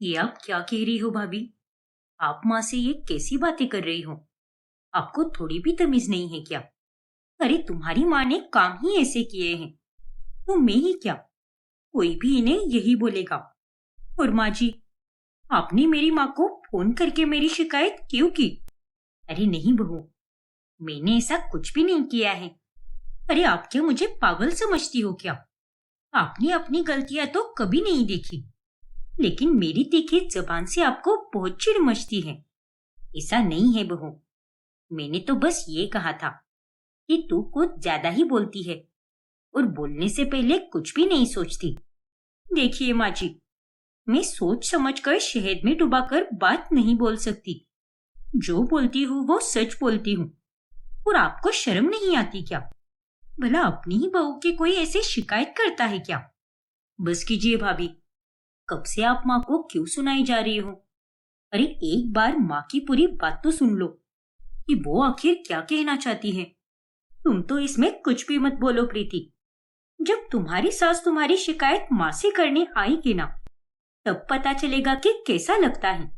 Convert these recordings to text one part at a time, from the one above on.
ये आप क्या कह रही हो भाभी? आप माँ से ये कैसी बातें कर रही हो? आपको थोड़ी भी तमीज नहीं है क्या? अरे तुम्हारी माँ ने काम ही ऐसे किए हैं, तो मैं ही क्या? कोई भी इन्हें यही बोलेगा। और माँ जी, आपने मेरी माँ को फोन करके मेरी शिकायत क्यों की? अरे नहीं बहू, मैंने ऐसा कुछ भी नहीं किया है। अरे आप क्या मुझे पागल समझती हो क्या? आपने अपनी गलतियां तो कभी नहीं देखी, लेकिन मेरी तीखी जबान से आपको बहुत चिढ़ मचती है। ऐसा नहीं है बहू, मैंने तो बस ये कहा था कि तू कुछ ज्यादा ही बोलती है और बोलने से पहले कुछ भी नहीं सोचती। देखिए माँ जी, मैं सोच समझकर शहद में डुबाकर बात नहीं बोल सकती। जो बोलती हूँ वो सच बोलती हूँ। और आपको शर्म नहीं आती क्या? भला अपनी ही बहू की कोई ऐसे शिकायत करता है क्या? बस कीजिए भाभी, कब से आप माँ को क्यों सुनाई जा रही हो? अरे एक बार माँ की पूरी बात तो सुन लो कि वो आखिर क्या कहना चाहती है। तुम तो इसमें कुछ भी मत बोलो प्रीति। जब तुम्हारी सास तुम्हारी शिकायत माँ से करने आएगी ना, तब पता चलेगा कि कैसा लगता है।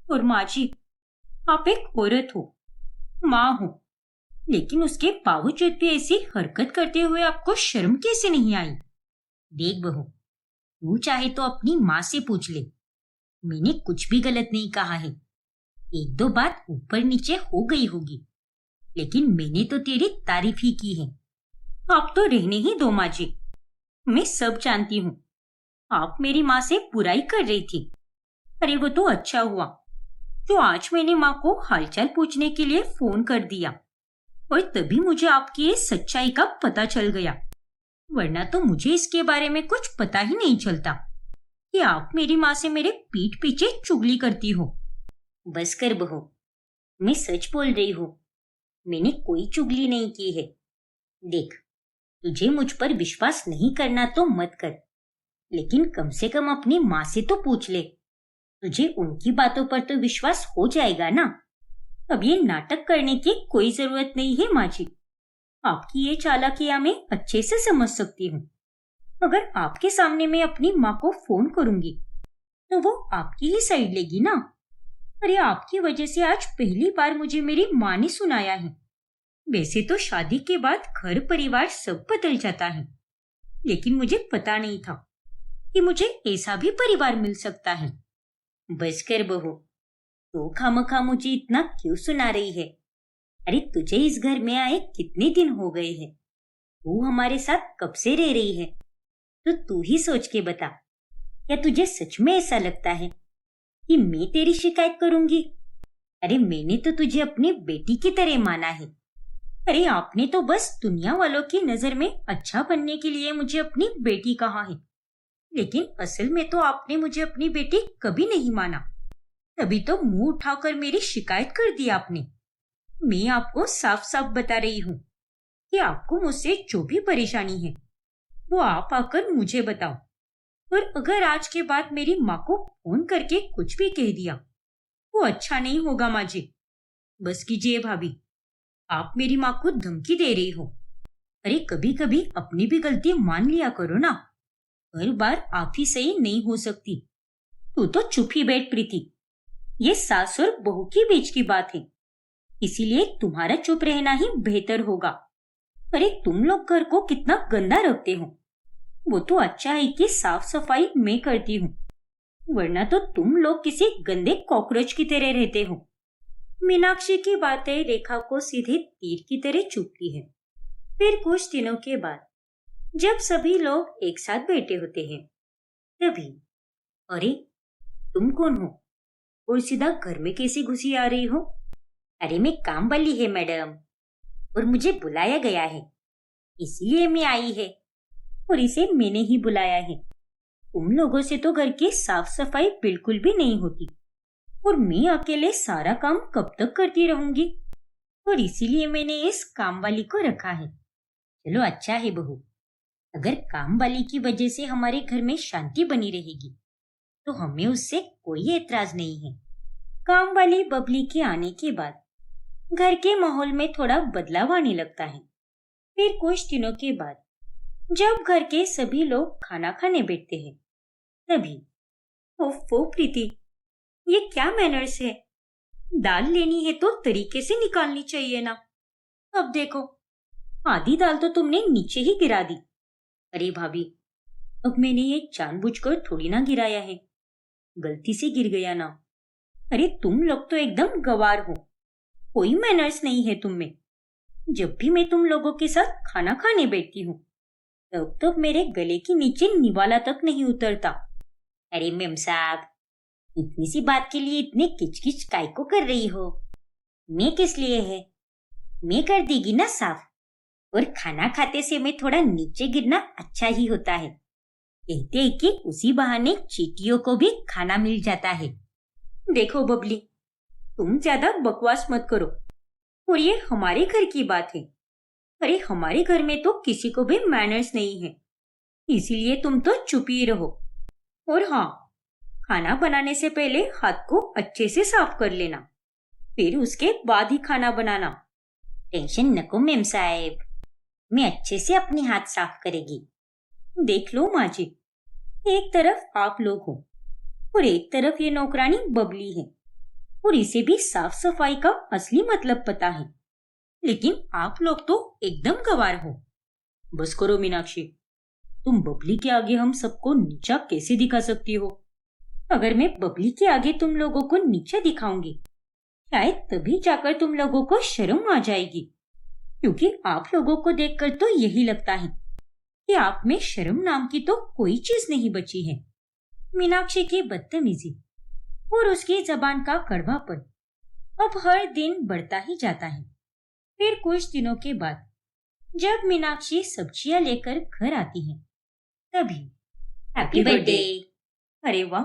और माँ जी, आप एक औरत हो, माँ हो, लेकिन उसके बावजूद भी ऐसी हरकत करते हुए आपको शर्म कैसे नहीं आई? देख बहू, तू चाहे तो अपनी माँ से पूछ ले। मैंने कुछ भी गलत नहीं कहा है। एक दो बात ऊपर नीचे हो गई होगी, लेकिन मैंने तो तेरी तारीफ ही की है। आप तो रहने ही दो माँ जी। मैं सब जानती हूँ। आप मेरी माँ से बुराई कर रही थी। अरे वो तो अच्छा हुआ जो आज मैंने माँ को हालचाल पूछने के लिए फोन कर दिया, और तभी मुझे आपकी इस सच्चाई का पता चल गया। वरना तो मुझे इसके बारे में कुछ पता ही नहीं चलता कि आप मेरी माँ से मेरे पीठ पीछे चुगली करती हो। बस कर बहू, मैं सच बोल रही हूँ। मैंने कोई चुगली नहीं की है। देख, तुझे मुझ पर विश्वास नहीं करना तो मत कर, लेकिन कम से कम अपनी माँ से तो पूछ ले। तुझे उनकी बातों पर तो विश्वास हो जाएगा ना। अब ये नाटक करने की कोई जरूरत नहीं है माँ जी। आपकी ये चालाकियां मैं अच्छे से समझ सकती हूँ। अगर आपके सामने मैं अपनी माँ को फोन करूंगी, तो वो आपकी ही साइड लेगी ना। अरे आपकी वजह से आज पहली बार मुझे मेरी माँ ने सुनाया है। वैसे तो शादी के बाद घर परिवार सब बदल जाता है, लेकिन मुझे पता नहीं था कि मुझे ऐसा भी परिवार मिल सकता है। बस कर बहू, तो खामखा मुझे इतना क्यों सुना रही है? अरे तुझे इस घर में आए कितने दिन हो गए हैं? तू हमारे साथ कब से रह रही है? तो तू ही सोच के बता। क्या तुझे सच में ऐसा लगता है कि मैं तेरी शिकायत करूंगी? अरे मैंने तो तुझे अपनी बेटी की तरह माना है। अरे आपने तो बस दुनिया वालों की नजर में अच्छा बनने के लिए मुझे अपनी बेटी कहा है, लेकिन असल में तो आपने मुझे अपनी बेटी कभी नहीं माना। तभी तो मुंह उठाकर मेरी शिकायत कर दी आपने। मैं आपको साफ साफ बता रही हूँ कि आपको मुझसे जो भी परेशानी है, वो आप आकर मुझे बताओ। और अगर आज के बाद मेरी माँ को फोन करके कुछ भी कह दिया, वो अच्छा नहीं होगा माँ जी। बस कीजिए भाभी, आप मेरी माँ को धमकी दे रही हो। अरे कभी कभी अपनी भी गलती मान लिया करो ना। हर बार आप ही सही नहीं हो सकती। तू तो चुप ही बैठ प्रीति। ये सास और बहू के बीच की बात है, इसीलिए तुम्हारा चुप रहना ही बेहतर होगा। अरे तुम लोग घर को कितना गंदा रखते हो। वो तो अच्छा है कि साफ सफाई मैं करती हूँ, वरना तो तुम लोग किसी गंदे कॉकरोच की तरह रहते हो। मीनाक्षी की बातें रेखा को सीधे तीर की तरह चुभती है। फिर कुछ दिनों के बाद जब सभी लोग एक साथ बैठे होते हैं, तभी अरे तुम कौन हो और सीधा घर में कैसे घुसी आ रही हो? अरे मैं काम वाली है मैडम, और मुझे बुलाया गया है, इसलिए मैं आई है। और इसे मैंने ही बुलाया है। तुम लोगों से तो घर की साफ सफाई बिल्कुल भी नहीं होती, और मैं अकेले सारा काम कब तक करती रहूंगी? और इसीलिए मैंने इस काम वाली को रखा है। चलो अच्छा है बहू, अगर काम वाली की वजह से हमारे घर में शांति बनी रहेगी, तो हमें उससे कोई एतराज नहीं है। काम वाली बबली के आने के बाद घर के माहौल में थोड़ा बदलाव आने लगता है। फिर कुछ दिनों के बाद जब घर के सभी लोग खाना खाने बैठते हैं, तभी ओफो प्रीति, ये क्या मैनर्स है? दाल लेनी है तो तरीके से निकालनी चाहिए ना। अब देखो, आधी दाल तो तुमने नीचे ही गिरा दी। अरे भाभी, अब मैंने ये जानबूझकर थोड़ी ना गिराया है, गलती से गिर गया ना। अरे तुम लोग तो एकदम गवार हो, कोई मैनर्स नहीं है तुम में। जब भी मैं तुम लोगों के साथ खाना खाने बैठती हूँ, तब तो मेरे गले के नीचे निवाला तक नहीं उतरता। अरे मेम साहब, इतनी सी बात के लिए इतने किचकिच काय को कर रही हो? मैं किस लिए है, मैं कर देगी ना साफ। और खाना खाते से मैं थोड़ा नीचे गिरना अच्छा ही होता है। कहते हैं कि उसी बहाने चींटियों को भी खाना मिल जाता है। देखो बबली, तुम ज्यादा बकवास मत करो। और ये हमारे घर की बात है। अरे हमारे घर में तो किसी को भी मैनर्स नहीं है, इसीलिए तुम तो चुप ही रहो। और हाँ, खाना बनाने से पहले हाथ को अच्छे से साफ कर लेना, फिर उसके बाद ही खाना बनाना। टेंशन नको मेम साहेब, मैं अच्छे से अपने हाथ साफ करेगी। देख लो माँ जी, एक तरफ आप लोग हो और एक तरफ ये नौकरानी बबली है, और इसे भी साफ सफाई का असली मतलब पता है। लेकिन आप लोग तो एकदम गवार हो। बस करो मीनाक्षी, तुम बबली के आगे हम सबको नीचा कैसे दिखा सकती हो? अगर मैं बबली के आगे तुम लोगों को नीचा दिखाऊंगी, शायद तभी जाकर तुम लोगों को शर्म आ जाएगी, क्योंकि आप लोगों को देखकर तो यही लगता है कि आप में शर्म नाम की तो कोई चीज नहीं बची है। मीनाक्षी की बदतमीजी और उसकी जबान का कड़वापन अब हर दिन बढ़ता ही जाता है। फिर कुछ दिनों के बाद जब मीनाक्षी सब्जियां लेकर घर आती है, तभी हैप्पी बर्थडे। अरे वाह,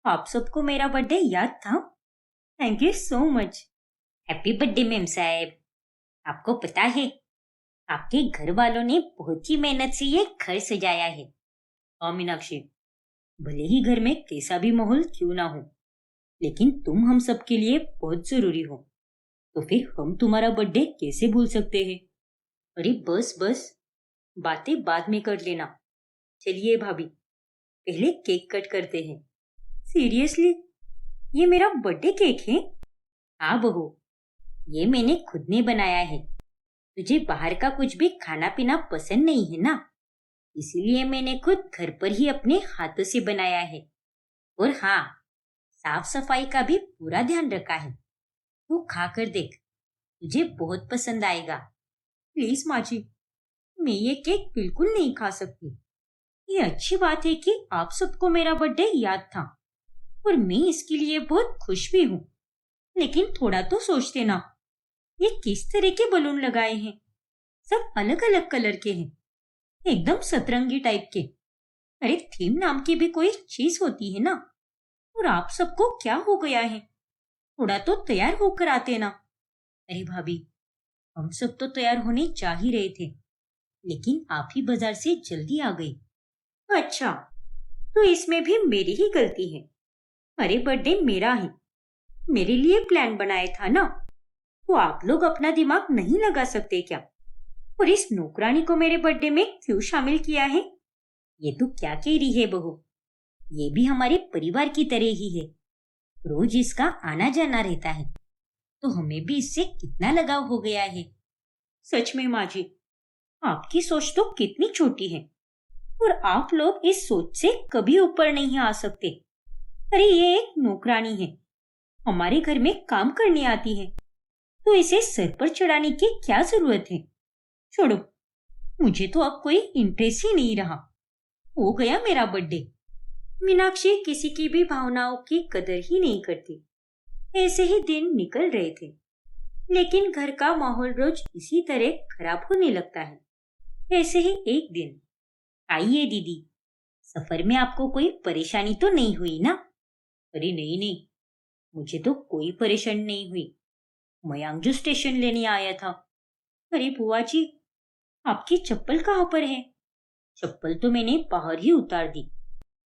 आप सबको मेरा बर्थडे याद था। Thank you so much. Happy birthday ma'am साहब। आपको पता है, आपके घर वालों ने बहुत ही मेहनत से ये घर सजाया है। हाँ मीनाक्षी, भले ही घर में कैसा भी माहौल क्यों ना हो, लेकिन तुम हम सबके लिए बहुत जरूरी हो, तो फिर हम तुम्हारा बर्थडे कैसे भूल सकते हैं? अरे बस बस, बातें बाद में कर लेना। चलिए भाभी, पहले केक कट करते हैं। सीरियसली, ये मेरा बर्थडे केक है? हाँ बहू, ये मैंने खुद ने बनाया है। तुझे बाहर का कुछ भी खाना पीना पसंद नहीं है ना, इसीलिए मैंने खुद घर पर ही अपने हाथों से बनाया है। और हाँ, साफ सफाई का भी पूरा ध्यान रखा है। तू खा कर देख, तुझे बहुत पसंद आएगा। प्लीज माँ जी, मैं ये केक बिल्कुल नहीं खा सकती। ये अच्छी बात है कि आप सबको मेरा बर्थडे याद था, और मैं इसके लिए बहुत खुश भी हूँ। लेकिन थोड़ा तो सोचते ना, ये किस तरह के बलून लगाए हैं? सब अलग अलग कलर के हैं, एकदम सतरंगी टाइप के। अरे थीम नाम की भी कोई चीज होती है ना। और आप सबको क्या हो गया है? थोड़ा तो तैयार होकर आते ना। अरे भाभी, हम सब तो तैयार होने जा ही रहे थे, लेकिन आप ही बाजार से जल्दी आ गई। अच्छा, तो इसमें भी मेरी ही गलती है। अरे बर्थडे मेरा है, मेरे लिए प्लान बनाया था ना, तो आप लोग अपना दिमाग नहीं लगा सकते क्या? और इस नौकरानी को मेरे बर्थडे में क्यों शामिल किया है? ये तो क्या कह रही है बहू, ये भी हमारे परिवार की तरह ही है। रोज इसका आना जाना रहता है, तो हमें भी इससे कितना लगाव हो गया है। सच में माँ जी, आपकी सोच तो कितनी छोटी है, और आप लोग इस सोच से कभी ऊपर नहीं आ सकते। अरे ये एक नौकरानी है, हमारे घर में काम करने आती है, तो इसे सर पर चढ़ाने की क्या जरूरत है? छोड़ो, मुझे तो अब कोई इंटरेस्ट ही नहीं रहा। हो गया मेरा बर्थडे। मीनाक्षी किसी की भी भावनाओं की कदर ही नहीं करती। ऐसे ही दिन निकल रहे थे, लेकिन घर का माहौल रोज इसी तरह खराब होने लगता है। ऐसे ही एक दिन, आइए दीदी, सफर में आपको कोई परेशानी तो नहीं हुई ना? अरे नहीं नहीं, मुझे तो कोई परेशानी नहीं हुई। मयांक जो स्टेशन लेने आया था। अरे बुआ जी, आपकी चप्पल कहाँ पर है? चप्पल तो मैंने बाहर ही उतार दी।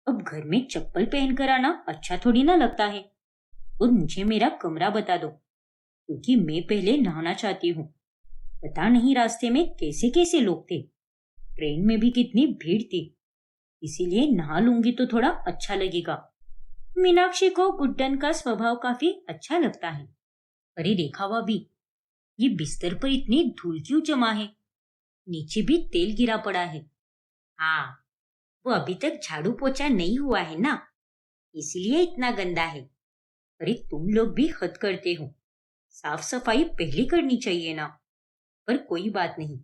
अब घर में चप्पल पहनकर आना अच्छा थोड़ी ना लगता है। और मुझे मेरा कमरा बता दो, क्योंकि मैं पहले नहाना चाहती हूँ। पता नहीं रास्ते में कैसे कैसे लोग थे, ट्रेन में भी कितनी भीड़ थी, इसीलिए नहा लूंगी तो थोड़ा अच्छा लगेगा। मीनाक्षी को गुड्डन का स्वभाव काफी अच्छा लगता है। अरे रेखा भाभी, ये बिस्तर पर इतनी धूल क्यों जमा है? नीचे भी तेल गिरा पड़ा है। हाँ, वो अभी तक झाड़ू पोछा नहीं हुआ है ना, इसलिए इतना गंदा है। अरे तुम लोग भी हद करते हो, साफ सफाई पहले करनी चाहिए ना। पर कोई बात नहीं,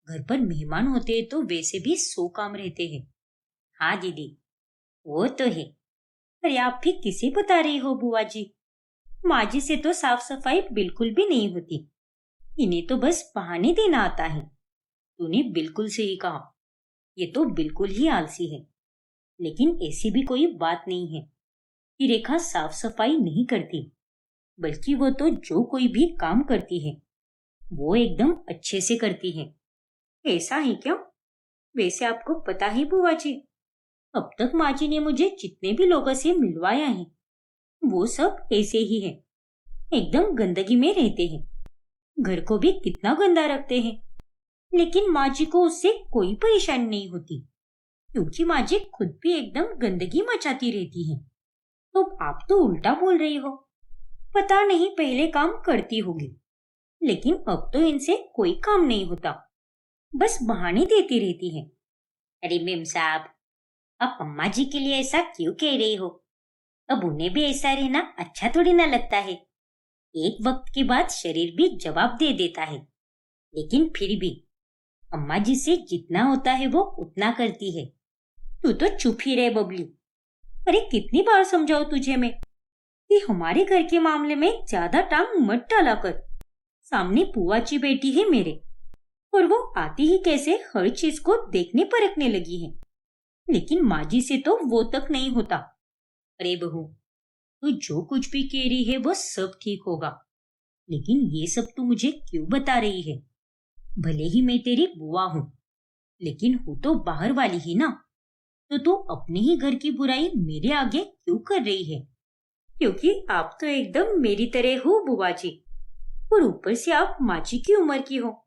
घर पर मेहमान होते हैं तो वैसे भी 100 काम रहते हैं। हाँ दीदी, वो तो है। अरे आप भी किसे बता रही हो बुआ जी? माँ जी से तो साफ सफाई बिल्कुल भी नहीं होती, इन्हें तो बस बहाने देना आता है। तूने बिल्कुल सही कहा, ये तो बिल्कुल ही आलसी है। लेकिन ऐसी भी कोई बात नहीं है कि रेखा साफ सफाई नहीं करती, बल्कि वो तो जो कोई भी काम करती है वो एकदम अच्छे से करती है। ऐसा है क्या? वैसे आपको पता है बुआ जी, अब तक माँ जी ने मुझे जितने भी लोगों से मिलवाया है वो सब ऐसे ही है, एकदम गंदगी में रहते हैं, घर को भी कितना गंदा रखते हैं। लेकिन माँ जी को उससे कोई परेशानी नहीं होती, क्योंकि माँ जी खुद भी एकदम गंदगी मचाती रहती हैं। तो आप तो उल्टा बोल रही हो। पता नहीं पहले काम करती होगी, लेकिन अब तो इनसे कोई काम नहीं होता, बस बहाने देती रहती है। अरे मेम साहब, आप अम्मा जी के लिए ऐसा क्यों कह रही हो? अब उन्हें भी ऐसा रहना अच्छा थोड़ी ना लगता है। एक वक्त के बाद शरीर भी जवाब दे देता है, लेकिन फिर भी अम्मा जी से जितना होता है वो उतना करती है। तू तो चुप ही रहे बबली। अरे कितनी बार समझाऊं तुझे मैं कि हमारे घर के मामले में ज्यादा टांग मत डाला कर। सामने बुआ जी बैठी है मेरे, और वो आती ही कैसे हर चीज को देखने परखने लगी है, लेकिन माँ जी से तो वो तक नहीं होता। अरे बहू, तू जो कुछ भी कह रही है वो सब ठीक होगा, लेकिन ये सब तू मुझे क्यों बता रही है? भले ही मैं तेरी बुआ हूँ, लेकिन हूँ तो बाहर वाली ही ना। तो तू अपने ही घर की बुराई मेरे आगे क्यों कर रही है? क्योंकि आप तो एकदम मेरी तरह हो बुआ जी, और ऊपर से आप माँ जी की उम्र की हो।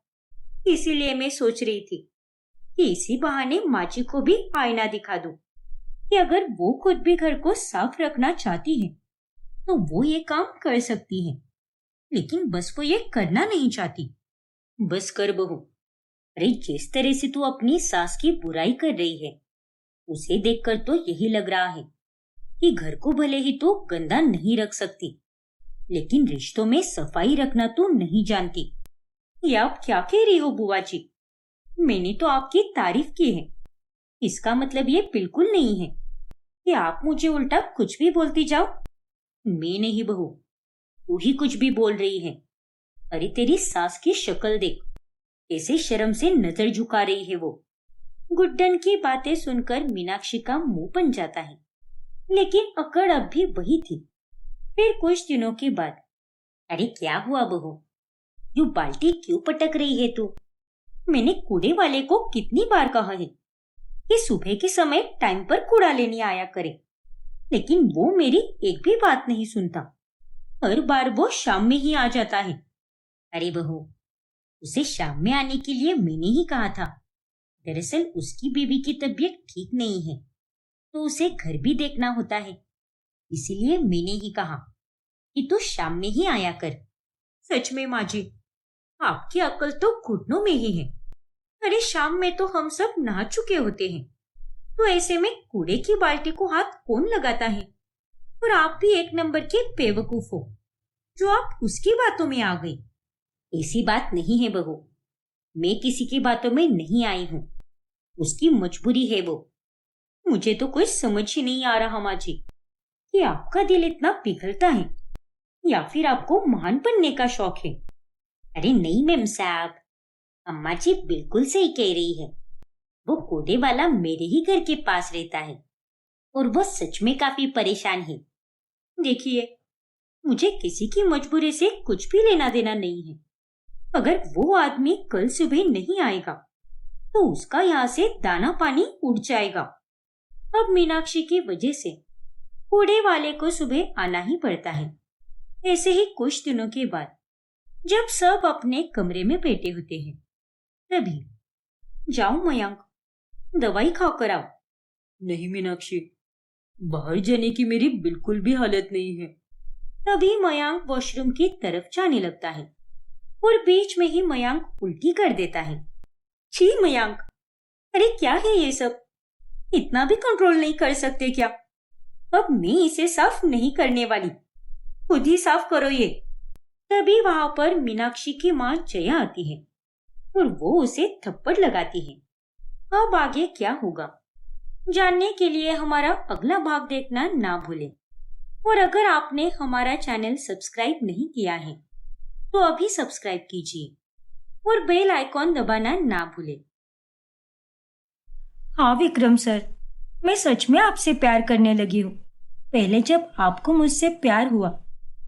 इसीलिए मैं सोच रही थी कि इसी बहाने माँ जी को भी आईना दिखा दूं कि अगर वो खुद भी घर को साफ रखना चाहती है तो वो ये काम कर सकती है, लेकिन बस वो ये करना नहीं चाहती। बस कर बहू। अरे जिस तरह से तू अपनी सास की बुराई कर रही है, उसे देखकर तो यही लग रहा है कि घर को भले ही तो गंदा नहीं रख सकती, लेकिन रिश्तों में सफाई रखना तू नहीं जानती। ये आप क्या कह रही हो बुआ जी? मैंने तो आपकी तारीफ की है। इसका मतलब ये बिल्कुल नहीं है कि आप मुझे उल्टा कुछ भी बोलती जाओ। मैं नहीं बहू, तू ही कुछ भी बोल रही है। अरे तेरी सास की शक्ल देख, कैसे शर्म से नजर झुका रही है वो। गुड्डन की बातें सुनकर मीनाक्षी का मुंह बन जाता है, लेकिन अकड़ अब भी वही थी। फिर कुछ दिनों के बाद, अरे क्या हुआ बहू, यू बाल्टी क्यों पटक रही है तू? मैंने कूड़े वाले को कितनी बार कहा है कि सुबह के समय टाइम पर कूड़ा लेने आया करे, लेकिन वो मेरी एक भी बात नहीं सुनता। हर बार वो शाम में ही आ जाता है। अरे बहू, उसे शाम में आने के लिए मैंने ही कहा था। दरअसल उसकी बीवी की तबीयत ठीक नहीं है, तो उसे घर भी देखना होता है, इसीलिए मैंने ही कहा कि तू शाम में ही आया कर। सच में माँ जी, आपकी अक्ल तो घुटनों में ही है। अरे शाम में तो हम सब नहा चुके होते हैं, तो ऐसे में कूड़े की बाल्टी को हाथ कौन लगाता है? और आप भी एक नंबर के बेवकूफ हो जो आप उसकी बातों में आ गई। ऐसी बात नहीं है बहू, मैं किसी की बातों में नहीं आई हूँ, उसकी मजबूरी है वो। मुझे तो कुछ समझ ही नहीं आ रहा माँ जी कि आपका दिल इतना पिघलता है या फिर आपको महान बनने का शौक है। अरे नहीं मेम साहब, अम्मा जी बिल्कुल सही कह रही है। वो कूड़े वाला मेरे ही घर के पास रहता है और वो सच में काफी परेशान है। देखिए, मुझे किसी की मजबूरी से कुछ भी लेना देना नहीं है। अगर वो आदमी कल सुबह नहीं आएगा तो उसका यहाँ से दाना पानी उड़ जाएगा। अब मीनाक्षी की वजह से कूड़े वाले को सुबह आना ही पड़ता है। ऐसे ही कुछ दिनों के बाद जब सब अपने कमरे में बैठे होते हैं, तभी, जाओ मयंक, दवाई खाकर आओ। नहीं मीनाक्षी, बाहर जाने की मेरी बिल्कुल भी हालत नहीं है। तभी मयांक वॉशरूम की तरफ जाने लगता है और बीच में ही मयांक उल्टी कर देता है। छी मयांक, अरे क्या है ये सब? इतना भी कंट्रोल नहीं कर सकते क्या? अब मैं इसे साफ नहीं करने वाली, खुद ही साफ करो ये। तभी वहां पर मीनाक्षी की माँ जया आती है और वो उसे थप्पड़ लगाती है। अब आगे क्या होगा जानने के लिए हमारा अगला भाग देखना ना भूलें। और अगर आपने हमारा चैनल सब्सक्राइब नहीं किया है तो अभी सब्सक्राइब कीजिए और बेल आइकॉन दबाना ना भूलें। हाँ विक्रम सर, मैं सच में आपसे प्यार करने लगी हूँ। पहले जब आपको मुझसे प्यार हुआ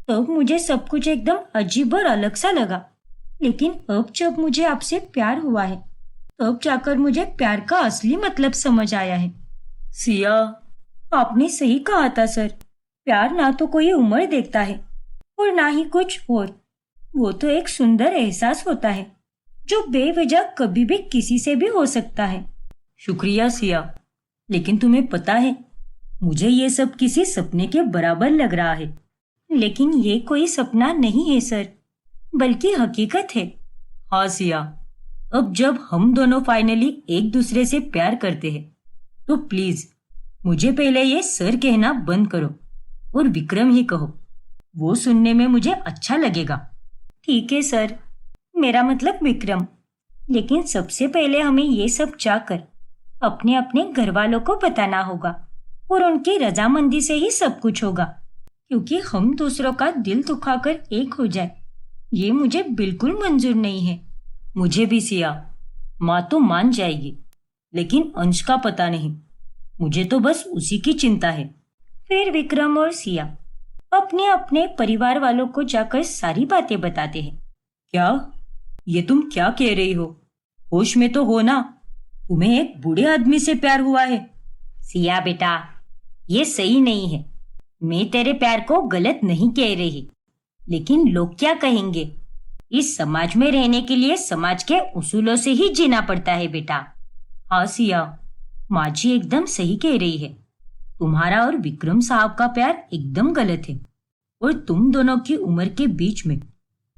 तब मुझे सब कुछ एकदम अजीब और अलग सा लगा, लेकिन अब जब मुझे आपसे प्यार हुआ है तब जाकर मुझे प्यार का असली मतलब समझ आया है। सिया, आपने सही कहा था सर। प्यार ना तो कोई उम्र देखता है और ना ही कुछ और। वो तो एक सुंदर एहसास होता है जो बेवजह कभी भी किसी से भी हो सकता है। शुक्रिया सिया, लेकिन तुम्हें पता है मुझे ये सब किसी सपने के बराबर लग रहा है। लेकिन ये कोई सपना नहीं है सर, बल्कि हकीकत है। हाँ सिया, अब जब हम दोनों फाइनली एक दूसरे से प्यार करते हैं तो प्लीज मुझे पहले ये सर कहना बंद करो और विक्रम ही कहो। वो सुनने में मुझे अच्छा लगेगा। ठीक है सर, मेरा मतलब विक्रम। लेकिन सबसे पहले हमें ये सब जाकर अपने अपने घर वालों को बताना होगा और उनकी रजामंदी से ही सब कुछ होगा, क्योंकि हम दूसरों का दिल दुखाकर एक हो जाए ये मुझे बिल्कुल मंजूर नहीं है। मुझे भी सिया, माँ तो मान जाएगी लेकिन अंश का पता नहीं। मुझे तो बस उसी की चिंता है। फिर विक्रम और सिया अपने अपने परिवार वालों को जाकर सारी बातें बताते हैं। क्या ये तुम क्या कह रही हो? होश में तो हो ना? तुम्हें एक बूढ़े आदमी से प्यार हुआ है? सिया बेटा, ये सही नहीं है। मैं तेरे प्यार को गलत नहीं कह रही, लेकिन लोग क्या कहेंगे? इस समाज में रहने के लिए समाज के उसूलों से ही जीना पड़ता है बेटा। हाँ सिया, माँ जी एकदम सही कह रही है। तुम्हारा और विक्रम साहब का प्यार एकदम गलत है और तुम दोनों की उम्र के बीच में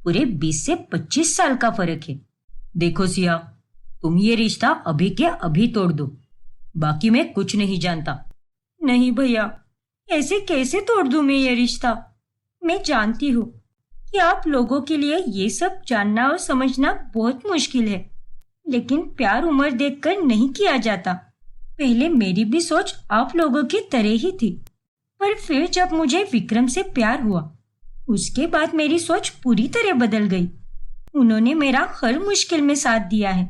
पूरे 20 से 25 साल का फर्क है। देखो सिया, तुम ये रिश्ता अभी के अभी तोड़ दो, बाकी मैं कुछ नहीं जानता। नहीं भैया, ऐसे कैसे तोड़ दूं मैं ये रिश्ता? मैं जानती हूँ कि आप लोगों के लिए ये सब जानना और समझना बहुत मुश्किल है, लेकिन प्यार उम्र देखकर नहीं किया जाता। पहले मेरी भी सोच आप लोगों की तरह ही थी, पर फिर जब मुझे विक्रम से प्यार हुआ उसके बाद मेरी सोच पूरी तरह बदल गई। उन्होंने मेरा हर मुश्किल में साथ दिया है,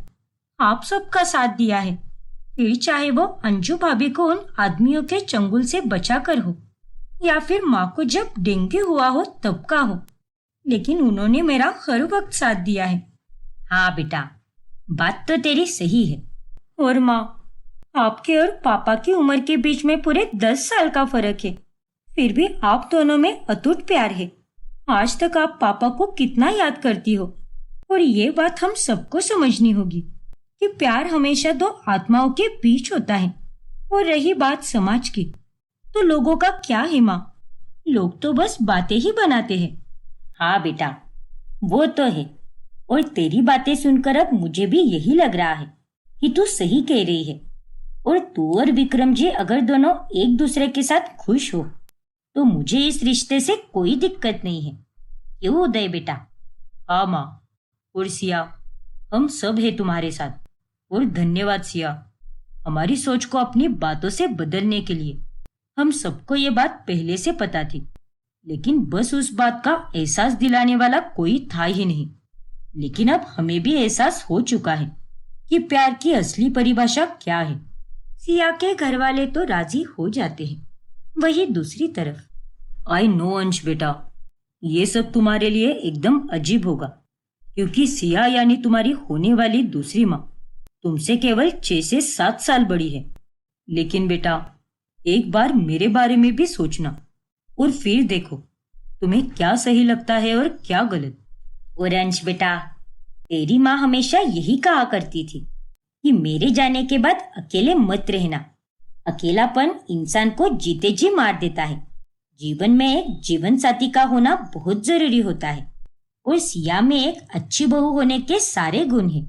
आप सबका साथ दिया है, फिर चाहे वो अंजू भाभी को उन आदमियों के चंगुल से बचा कर हो या फिर माँ को जब डेंगू हुआ हो तब का हो, लेकिन उन्होंने मेरा हर वक्त साथ दिया है। हाँ बेटा, बात तो तेरी सही है। और माँ, आपके और पापा की उम्र के बीच में पूरे 10 साल का फर्क है, फिर भी आप दोनों में अटूट प्यार है। आज तक आप पापा को कितना याद करती हो, और ये बात हम सबको समझनी होगी कि प्यार हमेशा दो आत्माओं के बीच होता है। और रही बात समाज की, तो लोगों का क्या है माँ? लोग तो बस बातें ही बनाते हैं। हाँ बेटा, वो तो है, और तेरी बातें सुनकर अब मुझे भी यही लग रहा है कि तू सही कह रही है। और तू और विक्रम जी अगर दोनों एक दूसरे के साथ खुश हो तो मुझे इस रिश्ते से कोई दिक्कत नहीं है। क्यों उदय बेटा? हाँ माँ, और सिया, हम सब है तुम्हारे साथ। और धन्यवाद सिया, हमारी सोच को अपनी बातों से बदलने के लिए। हम सबको ये बात पहले से पता थी, लेकिन बस उस बात का एहसास दिलाने वाला कोई था ही नहीं। लेकिन अब हमें भी एहसास हो चुका है कि प्यार की असली परिभाषा क्या है। सिया के घर वाले तो राजी हो जाते हैं। वही दूसरी तरफ, आई नो अंश बेटा, ये सब तुम्हारे लिए एकदम अजीब होगा, क्योंकि सिया यानी तुम्हारी होने वाली दूसरी माँ तुमसे केवल 6 से 7 साल बड़ी है। लेकिन बेटा, एक बार मेरे बारे में भी सोचना और फिर देखो तुम्हें क्या सही लगता है और क्या गलत। और अंश बेटा, तेरी माँ हमेशा यही कहा करती थी कि मेरे जाने के बाद अकेले मत रहना, अकेलापन इंसान को जीते जी मार देता है। जीवन में एक जीवन साथी का होना बहुत जरूरी होता है। और सिया में एक अच्छी बहू होने के सारे गुण हैं।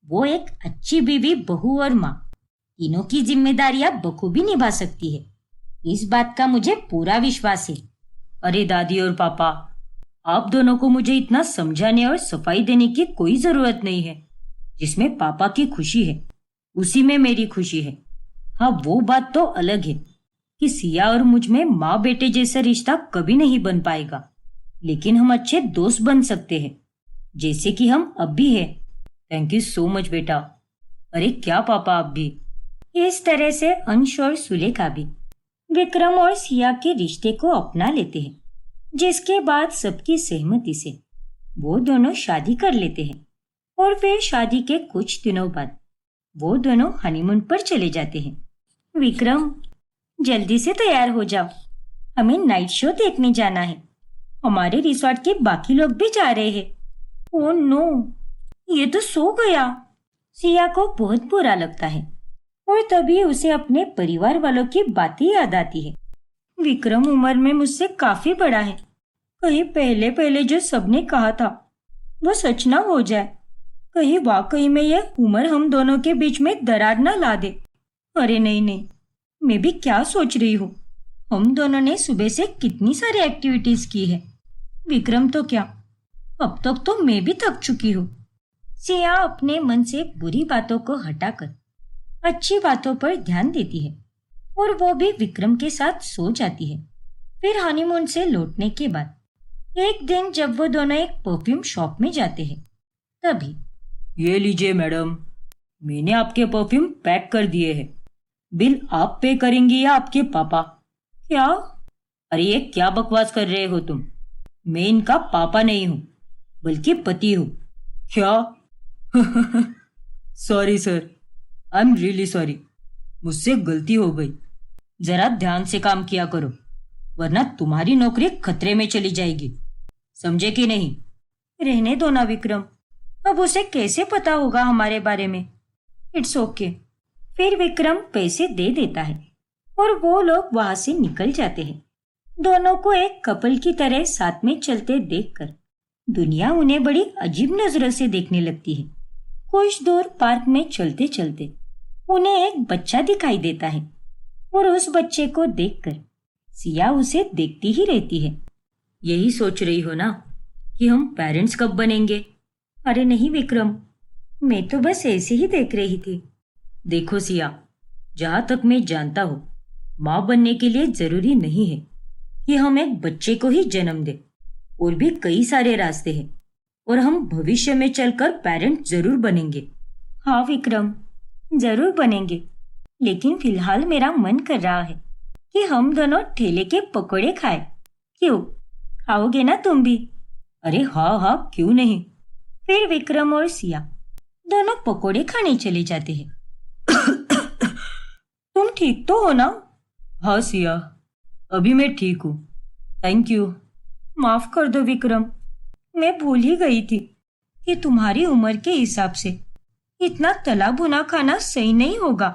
वो एक अच्छी बीवी, बहू और माँ, तीनों की जिम्मेदारियां बखूबी निभा सकती है। इस बात का मुझे पूरा विश्वास है। अरे दादी और पापा, आप दोनों को मुझे इतना समझाने और सफाई देने की कोई जरूरत नहीं है। जिसमें पापा की खुशी है उसी में मेरी खुशी है। हाँ, वो बात तो अलग है कि सिया और मुझ में माँ बेटे जैसा रिश्ता कभी नहीं बन पाएगा, लेकिन हम अच्छे दोस्त बन सकते हैं, जैसे कि हम अब भी हैं। थैंक यू सो मच बेटा। अरे क्या पापा, आप भी। इस तरह से अंश और सुलेखा भी विक्रम और सिया के रिश्ते को अपना लेते हैं, जिसके बाद सबकी सहमति से वो दोनों शादी कर लेते हैं। और फिर शादी के कुछ दिनों बाद वो दोनों हनीमून पर चले जाते हैं। विक्रम, जल्दी से तैयार हो जाओ, हमें नाइट शो देखने जाना है। हमारे रिसोर्ट के बाकी लोग भी जा रहे हैं। ओह नो, ये तो सो गया। सिया को बहुत बुरा लगता है और तभी उसे अपने परिवार वालों की बातें याद आती है। विक्रम उम्र में मुझसे काफी बड़ा है। कहीं पहले पहले जो सबने कहा था वो सच ना हो जाए। कहीं वाकई में यह उम्र हम दोनों के बीच में दरार ना ला दे। अरे नहीं नहीं, मैं भी क्या सोच रही हूँ। हम दोनों ने सुबह से कितनी सारी एक्टिविटीज की है। विक्रम तो क्या, अब तक तो मैं भी थक चुकी हूँ। सिया अपने मन से बुरी बातों को हटाकर अच्छी बातों पर ध्यान देती है और वो भी विक्रम के साथ सो जाती है। फिर हनीमून से लौटने के बाद एक दिन जब वो दोनों एक परफ्यूम शॉप में जाते हैं, तभी ये लीजिए मैडम, मैंने आपके परफ्यूम पैक कर दिए हैं। बिल आप पे करेंगी या आपके पापा? क्या? अरे ये क्या बकवास कर रहे हो तुम? मैं इनका पापा नहीं हूँ बल्कि पति हूँ। क्या? Sorry sir, I am really sorry. मुझसे गलती हो गई। जरा ध्यान से काम किया करो, वरना तुम्हारी नौकरी खतरे में चली जाएगी। समझे कि नहीं? रहने दो ना विक्रम, अब उसे कैसे पता होगा हमारे बारे में। It's okay. फिर विक्रम पैसे दे देता है और वो लोग वहां से निकल जाते हैं। दोनों को एक कपल की तरह साथ में चलते देखकर दुनिया उन्हें बड़ी अजीब नजरों से देखने लगती है। कुछ दूर पार्क में चलते चलते उन्हें एक बच्चा दिखाई देता है और उस बच्चे को देखकर सिया उसे देखती ही रहती है। यही सोच रही हो ना कि हम पेरेंट्स कब बनेंगे? अरे नहीं विक्रम, मैं तो बस ऐसे ही देख रही थी। देखो सिया, जहां तक मैं जानता हूँ, माँ बनने के लिए जरूरी नहीं है कि हम एक बच्चे को ही जन्म दें। और भी कई सारे रास्ते हैं और हम भविष्य में चलकर पेरेंट जरूर बनेंगे। हाँ विक्रम, जरूर बनेंगे, लेकिन फिलहाल मेरा मन कर रहा है कि हम दोनों ठेले के पकोड़े खाएं। क्यों, खाओगे ना तुम भी? अरे हाँ हाँ, क्यों नहीं। फिर विक्रम और सिया दोनों पकोड़े खाने चले जाते हैं। तुम ठीक तो हो ना? हाँ सिया, अभी मैं ठीक हूँ, थैंक यू। माफ कर दो विक्रम, मैं भूल ही गई थी कि तुम्हारी उम्र के हिसाब से इतना तला भुना खाना सही नहीं होगा।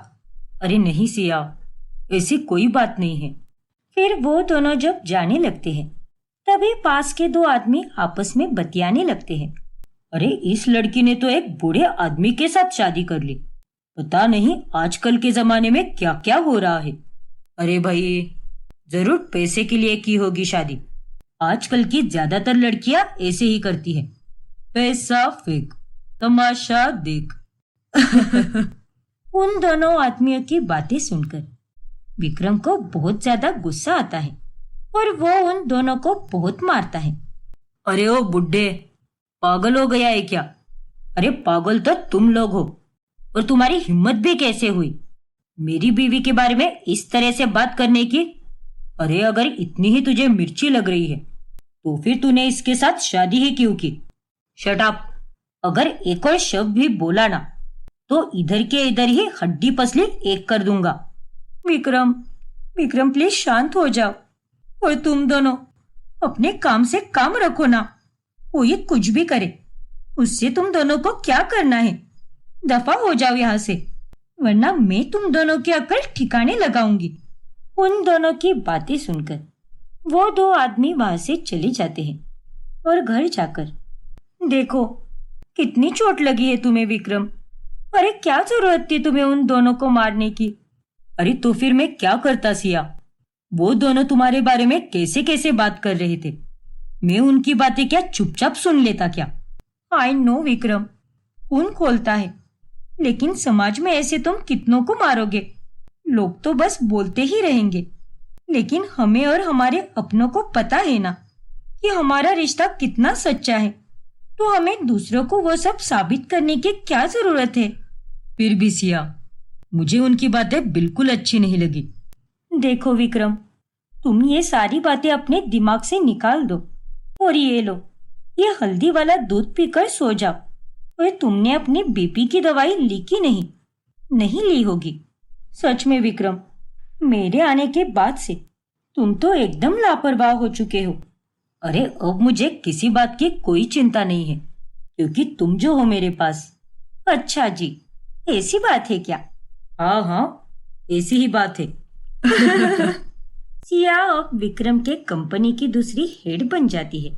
अरे नहीं सिया, ऐसी कोई बात नहीं है। फिर वो दोनों जब जाने लगते हैं, तभी पास के दो आदमी आपस में बतियाने लगते हैं। अरे इस लड़की ने तो एक बूढ़े आदमी के साथ शादी कर ली। पता नहीं आजकल के जमाने में क्या क्या हो रहा है। अरे भाई, जरूर पैसे के लिए की होगी शादी। आजकल की ज्यादातर लड़कियां ऐसे ही करती हैं। पैसा फेंक, तमाशा देख। उन दोनों आदमियों की बातें सुनकर विक्रम को बहुत ज्यादा गुस्सा आता है और वो उन दोनों को बहुत मारता है। अरे ओ बुड्ढे, पागल हो गया है क्या? अरे पागल तो तुम लोग हो, और तुम्हारी हिम्मत भी कैसे हुई मेरी बीवी के बारे में इस तरह से बात करने की? अरे अगर इतनी ही तुझे मिर्ची लग रही है तो फिर तूने इसके साथ शादी ही क्यों की? Shut up. अगर एक और शब्द भी बोला ना तो इधर के इधर ही हड्डी पसली एक कर दूंगा। विक्रम, विक्रम प्लीज शांत हो जाओ, और तुम दोनों अपने काम से काम रखो ना। कोई कुछ भी करे, उससे तुम दोनों को क्या करना है? दफा हो जाओ यहाँ से। वरना मैं तुम दोनों की अकल ठिकाने लगाऊंगी। उन दोनों की बातें सुनकर वो दो आदमी वहां से चले जाते हैं और घर जाकर, देखो कितनी चोट लगी है तुम्हें विक्रम। अरे क्या जरूरत थी तुम्हें उन दोनों को मारने की? अरे तो फिर मैं क्या करता सिया? वो दोनों तुम्हारे बारे में कैसे कैसे बात कर रहे थे, मैं उनकी बातें क्या चुपचाप सुन लेता क्या? आई नो विक्रम, खून खोलता है, लेकिन समाज में ऐसे तुम कितनों को मारोगे? लोग तो बस बोलते ही रहेंगे, लेकिन हमें और हमारे अपनों को पता है ना कि हमारा रिश्ता कितना सच्चा है, तो हमें दूसरों को वो सब साबित करने की क्या जरूरत है? फिर भी सिया, मुझे उनकी बातें बिल्कुल अच्छी नहीं लगी। देखो विक्रम, तुम ये सारी बातें अपने दिमाग से निकाल दो और ये लो, ये हल्दी वाला दूध पीकर सो जाओ। और तुमने अपनी बीपी की दवाई ली कि नहीं? नहीं ली होगी। सच में विक्रम, मेरे आने के बाद से तुम तो एकदम लापरवाह हो चुके हो। अरे अब मुझे किसी बात की कोई चिंता नहीं है, क्योंकि तुम जो हो मेरे पास। अच्छा जी, ऐसी बात है क्या? हाँ हाँ, ऐसी ही बात है। सिया अब विक्रम के कंपनी की दूसरी हेड बन जाती है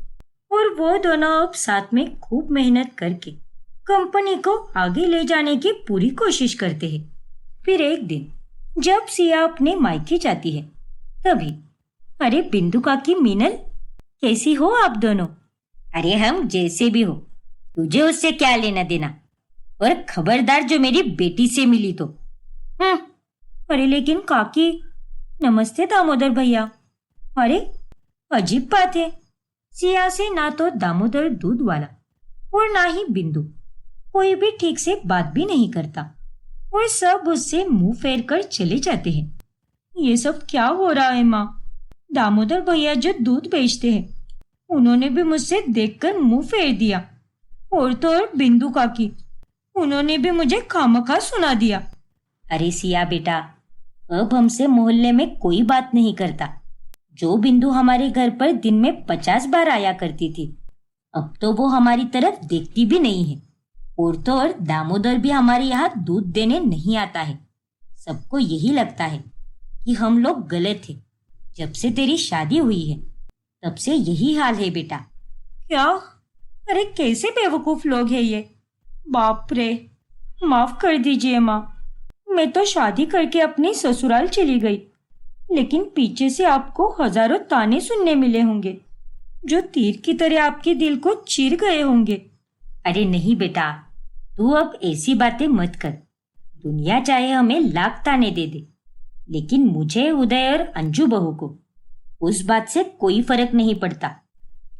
और वो दोनों अब साथ में खूब मेहनत करके कंपनी को आगे ले जाने की पूरी कोशिश करते हैं। फिर एक दिन जब सिया अपने मायके जाती है, तभी, अरे बिंदु काकी, मीनल, कैसी हो आप दोनों? अरे हम जैसे भी हो, तुझे उससे क्या लेना देना? और खबरदार जो मेरी बेटी से मिली तो। अरे लेकिन काकी, नमस्ते दामोदर भैया। अरे अजीब बात है, सिया से ना तो दामोदर दूध वाला और ना ही बिंदु कोई भी ठीक से बात भी नहीं करता और सब उससे मुंह फेर कर चले जाते हैं। ये सब क्या हो रहा है माँ? दामोदर भैया जो दूध बेचते हैं, उन्होंने भी मुझसे देखकर मुंह फेर दिया, और तो और बिंदु काकी, उन्होंने भी मुझे खामखा सुना दिया। अरे सिया बेटा, अब हमसे मोहल्ले में कोई बात नहीं करता। जो बिंदु हमारे घर पर दिन में 50 बार आया करती थी, अब तो वो हमारी तरफ देखती भी नहीं है। और तो और दामोदर भी हमारे यहाँ दूध देने नहीं आता है। सबको यही लगता है कि हम लोग गलत थे। जब से तेरी शादी हुई है, तब से यही हाल है बेटा। क्या? अरे कैसे बेवकूफ लोग हैं ये। बाप रे, माफ कर दीजिए माँ, मैं तो शादी करके अपने ससुराल चली गई, लेकिन पीछे से आपको हजारों ताने सुनने मिले होंगे, जो तीर की तरह आपके दिल को चीर गए होंगे। अरे नहीं बेटा, तू अब ऐसी बातें मत कर। दुनिया चाहे हमें लाख ताने दे दे, लेकिन मुझे, उदय और अंजू बहू को उस बात से कोई फर्क नहीं पड़ता,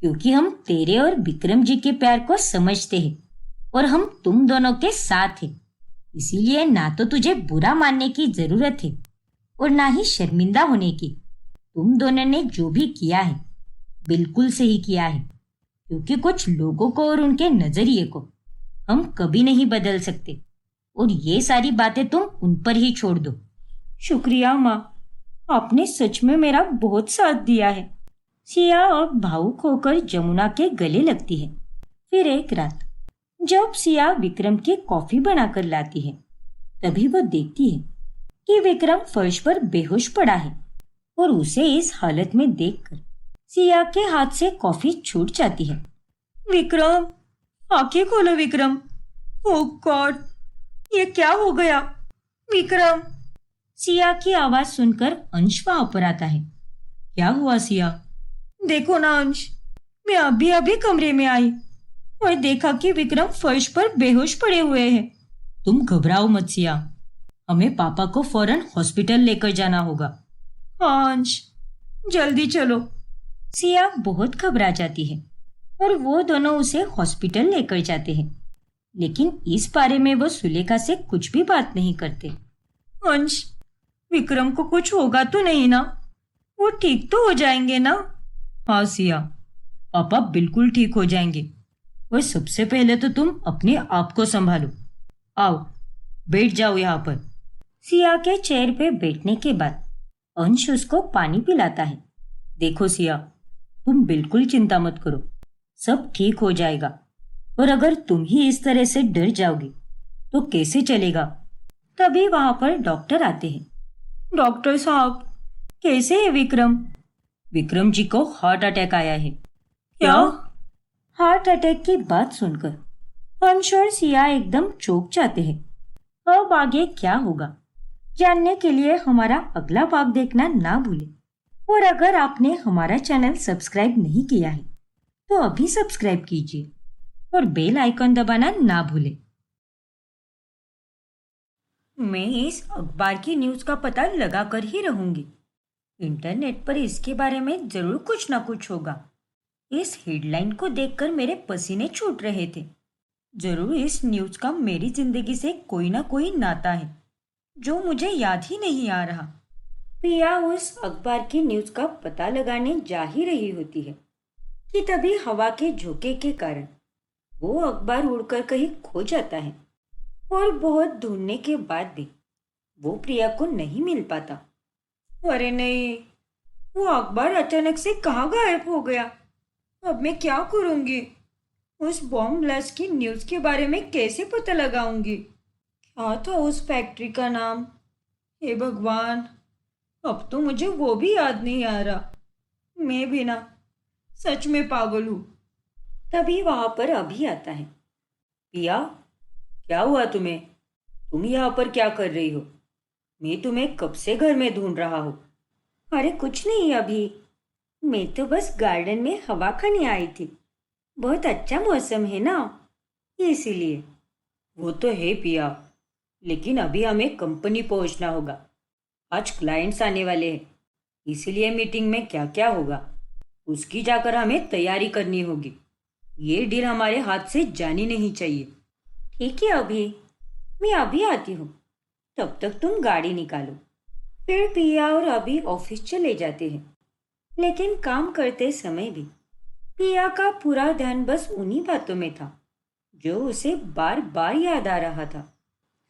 क्योंकि हम तेरे और विक्रम जी के प्यार को समझते हैं और हम तुम दोनों के साथ हैं। इसीलिए ना तो तुझे बुरा मानने की जरूरत है और ना ही शर्मिंदा होने की। तुम दोनों ने जो भी किया है बिल्कुल सही किया है, क्योंकि कुछ लोगों को और उनके नजरिए को हम कभी नहीं बदल सकते, और ये सारी बातें तुम उन पर ही छोड़ दो। शुक्रिया माँ, आपने सच में मेरा बहुत साथ दिया है। सिया अब भावुक होकर जमुना के गले लगती है। फिर एक रात जब सिया विक्रम की कॉफी बनाकर लाती है, तभी वो देखती है कि विक्रम फर्श पर बेहोश पड़ा है, और उसे इस हालत में देखकर सिया के हाथ से कॉफी छूट जाती है। विक्रम, आंखें खोलो विक्रम। ओह गॉड, ये क्या हो गया? विक्रम! सिया की आवाज सुनकर अंश वहां पर आता है। क्या हुआ सिया? देखो ना अंश, मैं अभी अभी कमरे में आई और देखा कि विक्रम फर्श पर बेहोश पड़े हुए हैं। तुम घबराओ मत सिया, हमें पापा को फौरन हॉस्पिटल लेकर जाना होगा। हाँ अंश, जल्दी चलो। सिया बहुत घबरा जाती है और वो दोनों उसे हॉस्पिटल लेकर जाते हैं, लेकिन इस बारे में वो सुलेखा से कुछ भी बात नहीं करते। अंश, विक्रम को कुछ होगा तो नहीं ना? वो ठीक तो हो जाएंगे ना? हाँ सिया, पापा बिल्कुल ठीक हो जाएंगे। और सबसे पहले तो तुम अपने आप को संभालो। आओ, बैठ जाओ यहाँ पर। सिया के चेयर पे बैठने के बाद अंश उसको पानी पिलाता है। देखो सिया, तुम बिल्कुल चिंता मत करो, सब ठीक हो जाएगा। और अगर तुम ही इस तरह से डर जाओगी तो कैसे चलेगा? तभी वहां पर डॉक्टर आते हैं। डॉक्टर साहब, कैसे है विक्रम? विक्रम जी को हार्ट अटैक आया है। क्या? हार्ट अटैक की बात सुनकर हंस और सिया एकदम चौंक जाते हैं। अब आगे क्या होगा जानने के लिए हमारा अगला भाग देखना ना भूलें। और अगर आपने हमारा चैनल सब्सक्राइब नहीं किया है तो अभी सब्सक्राइब कीजिए और बेल आइकन दबाना ना भूलें। मैं इस अखबार की न्यूज़ का पता लगा कर ही रहूंगी। इंटरनेट पर इसके बारे में जरूर कुछ ना कुछ होगा। इस हेडलाइन को देखकर मेरे पसीने छूट रहे थे। जरूर इस न्यूज़ का मेरी जिंदगी से कोई ना कोई नाता है जो मुझे याद ही नहीं आ रहा। पिया उस अखबार की न्यूज़ का पता लगाने जा ही रही होती है कि तभी हवा के झोंके के कारण वो अखबार उड़कर कहीं खो जाता है और बहुत ढूंढने के बाद भी वो प्रिया को नहीं मिल पाता। अरे नहीं, वो अखबार अचानक से कहाँ गायब हो गया? अब मैं क्या करूंगी? उस बॉम्ब ब्लास्ट की न्यूज़ के बारे में कैसे पता लगाऊंगी? क्या था उस फैक्ट्री का नाम? हे भगवान, अब तो मुझे वो भी याद नहीं आ रहा। मैं भी ना सच में पागल हूँ। तभी वहां पर अभी आता है। पिया, क्या हुआ तुम्हें? तुम यहाँ पर क्या कर रही हो? मैं तुम्हें कब से घर में ढूंढ रहा हूँ। अरे कुछ नहीं अभी, मैं तो बस गार्डन में हवा खाने आई थी। बहुत अच्छा मौसम है ना, इसीलिए। वो तो है पिया, लेकिन अभी हमें कंपनी पहुंचना होगा। आज क्लाइंट्स आने वाले हैं, इसीलिए मीटिंग में क्या क्या होगा उसकी जाकर हमें तैयारी करनी होगी। ये डील हमारे हाथ से जानी नहीं चाहिए। ठीक है अभी, मैं अभी आती हूँ। तब तक तुम गाड़ी निकालो। फिर पिया और अभी ऑफिस चले जाते हैं। लेकिन काम करते समय भी पिया का पूरा ध्यान बस उन्हीं बातों में था जो उसे बार बार याद आ रहा था।